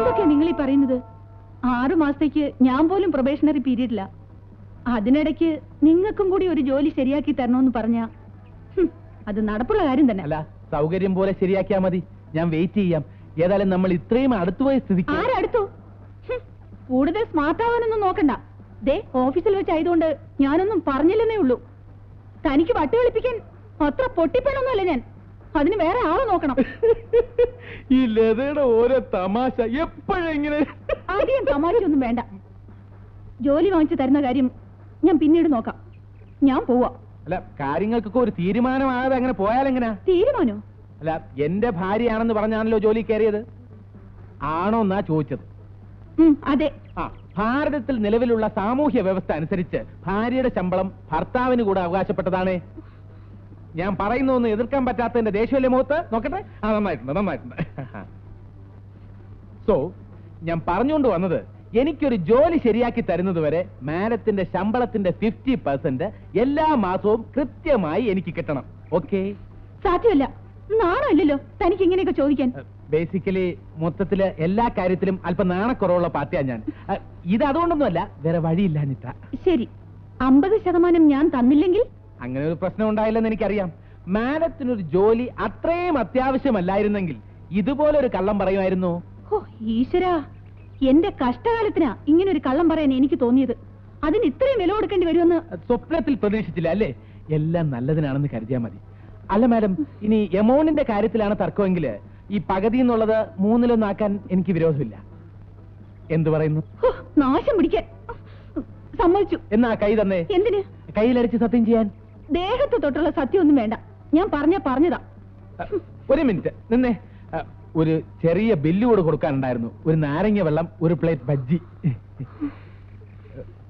എന്തൊക്കെയാ നിങ്ങൾ ഈ പറയുന്നത്? 6 മാസത്തേക്ക് ഞാൻ പോലും പ്രൊബേഷണറി പീരീഡില്ല. അതിനിടയ്ക്ക് നിങ്ങൾക്കും കൂടി ഒരു ജോലി ശരിയാക്കി തരണമെന്ന് പറഞ്ഞ അത് നടപ്പുള്ള കാര്യം തന്നെ. അല്ല, സൗകര്യം പോലെ ശരിയാക്കിയാ മതി. ഞാൻ വെയിറ്റ് ചെയ്യാം. ഏതായാലും നമ്മൾ ഇത്രയും അടുത്തുപോയ സ്ഥിതിക്ക്. ആരടുത്തു? കൂടുതൽ സ്മാർട്ട് ആവാനൊന്നും നോക്കണ്ട. ദേ, ഓഫീസിൽ വെച്ചായതുകൊണ്ട് ഞാനൊന്നും പറഞ്ഞില്ലെന്നേ ഉള്ളൂ. തനിക്ക് വട്ടി കളിപ്പിക്കാൻ അത്ര പൊട്ടിപ്പണൊന്നുമല്ല ഞാൻ. അതിന് വേറെ ആളെ നോക്കണം. ഈ ലതയുടെ ഓരോ തമാശ എപ്പോഴെങ്ങനെ. ആദ്യം തമാശയൊന്നും വേണ്ട. ജോലി വാങ്ങിച്ചു തരുന്ന കാര്യം ഞാൻ പിന്നീട് നോക്കാം. ഞാൻ പോവാ. അല്ല, കാര്യങ്ങൾക്കൊക്കെ ഒരു തീരുമാനമാകാതെ അങ്ങനെ പോയാലെങ്ങനാ? തീരുമാനോ? അല്ല, എന്റെ ഭാര്യയാണെന്ന് പറഞ്ഞാണല്ലോ ജോലി കയറിയത്. ആണോ എന്നാ ചോദിച്ചത്. അതെ. ഭാരതത്തിൽ നിലവിലുള്ള സാമൂഹ്യ വ്യവസ്ഥ അനുസരിച്ച് ഭാര്യയുടെ ശമ്പളം ഭർത്താവിന് കൂടെ അവകാശപ്പെട്ടതാണ്. ഞാൻ പറയുന്നൊന്നും എതിർക്കാൻ പറ്റാത്തതിന്റെ ദേഷ്യമല്ലേ മുഖത്ത്? നോക്കട്ടെ. നന്നായിട്ടുണ്ട്. സോ ഞാൻ പറഞ്ഞുകൊണ്ട് വന്നത്, എനിക്കൊരു ജോലി ശരിയാക്കി തരുന്നത് വരെ മാഡത്തിന്റെ ശമ്പളത്തിന്റെ 50% എല്ലാ മാസവും കൃത്യമായി എനിക്ക് കിട്ടണം. ഓക്കെ? സാധ്യമല്ല. നാണമല്ലല്ലോ തനിക്ക് ഇങ്ങനെയൊക്കെ ചോദിക്കാൻ. ബേസിക്കലി മൊത്തത്തില് എല്ലാ കാര്യത്തിലും അല്പം നാണക്കുറവുള്ള പാർട്ടിയാണ് ഞാൻ. ഇത് അതുകൊണ്ടൊന്നുമല്ല, വേറെ വഴിയില്ലാഞ്ഞിട്ടാ. ശരി, 50% ഞാൻ തന്നില്ലെങ്കിൽ? അങ്ങനെ ഒരു പ്രശ്നം ഉണ്ടായില്ലെന്ന് എനിക്കറിയാം. മാഡത്തിനൊരു ജോലി അത്രയും അത്യാവശ്യമല്ലായിരുന്നെങ്കിൽ ഇതുപോലൊരു കള്ളം പറയുമായിരുന്നു. ഓ ഈശ്വരാ, എന്റെ കഷ്ടകാലത്തിനാ ഇങ്ങനെ ഒരു കള്ളം പറയാൻ എനിക്ക് തോന്നിയത്. അതിന് ഇത്രയും വില കൊടുക്കേണ്ടി വരുമെന്ന് സ്വപ്നത്തിൽ പ്രതീക്ഷിച്ചില്ല അല്ലേ? എല്ലാം നല്ലതിനാണെന്ന് കരുതിയാൽ മതി. അല്ല മാഡം, ഇനി എമൗണ്ടിന്റെ കാര്യത്തിലാണ് തർക്കമെങ്കിൽ ഈ പകുതി എന്നുള്ളത് 3-1 എനിക്ക് വിരോധമില്ല. എന്തു പറയുന്നു? നാശം പിടിക്കാൻ സമ്മതിച്ചു. എന്നാ കൈ തന്നെ. എന്തിന്? കയ്യിലടിച്ച് സത്യം ചെയ്യാൻ. ദേഹത്ത് തൊട്ടുള്ള സത്യം ഒന്നും വേണ്ട. ഞാൻ പറഞ്ഞതാ. ഒരു മിനിറ്റ് നിന്നെ. ഒരു ചെറിയ ബില്ല് കൂടെ കൊടുക്കാനുണ്ടായിരുന്നു. ഒരു നാരങ്ങ വെള്ളം, ഒരു പ്ലേറ്റ് ബജ്ജി.